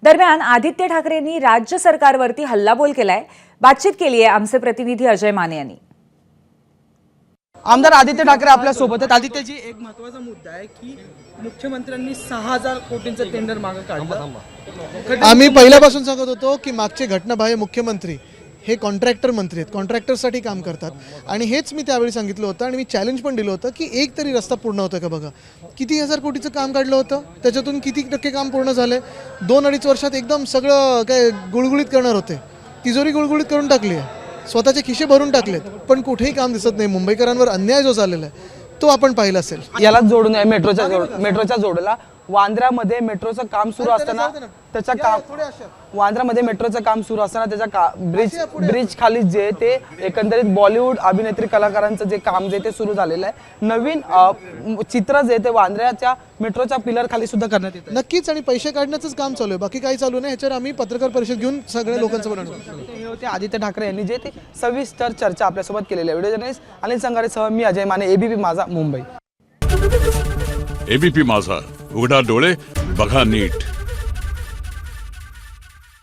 दरम्यान आदित्य ठाकरेंनी राज्य सरकारवरती हल्लाबोल केलाय। बातचीत केली आहे आमचे प्रतिनिधी अजय माने यांनी। आमदार आदित्य ठाकरे आपल्या सोबत आहेत। आदित्यजी, एक महत्त्वाचा मुद्दा आहे की मुख्यमंत्र्यांनी 6000 कोटींचं टेंडर मागे काढलं। आम्ही पहिल्यापासून सांगत होतो की मागचे घटनाबाह्य मुख्यमंत्री हे कॉन्ट्रॅक्टर मंत्री आहेत, कॉन्ट्रॅक्टरसाठी काम करतात आणि हेच मी त्यावेळी सांगितलं होतं आणि मी चॅलेंज पण दिलं होतं की एक तरी रस्ता पूर्ण होतं का बघा। किती हजार कोटीचं काम काढलं होतं, त्याच्यातून किती टक्के काम पूर्ण झाले? 2-2.5 वर्षात एकदम सगळं काय गुळगुळीत करणार होते, तिजोरी गुळगुळीत करून टाकली आहे, स्वतःचे खिशे भरून टाकलेत, पण कुठेही काम दिसत नाही। मुंबईकरांवर अन्याय जो झालेला आहे तो आपण पाहिला असेल। यालाच जोडून आहे मेट्रोच्या जोडला वांद्र्यामध्ये मेट्रोचं काम सुरू असताना त्याच्या ब्रिज खाली जे ते एकंदरीत बॉलिवूड अभिनेत्री कलाकारांचं जे काम जे ते सुरू झालेलं आहे। नवीन चित्र जे ते वांद्र्याच्या मेट्रोच्या पिलर खाली सुद्धा करण्यात येतं। नक्कीच, आणि पैसे काढण्याचंच काम चालू आहे, बाकी काही चालू नाही। ह्याच्यावर आम्ही पत्रकार परिषद घेऊन सगळ्या लोकांचं बोलणार। हे होते आदित्य ठाकरे यांनी जे ते सविस्तर चर्चा आपल्यासोबत केलेली आहे। व्हिडिओ जर्नलिस्ट अनिल संगारेसह मी अजय माने, एबीपी माझा, मुंबई। एबीपी माझा, उघडा डोळे बघा नीट।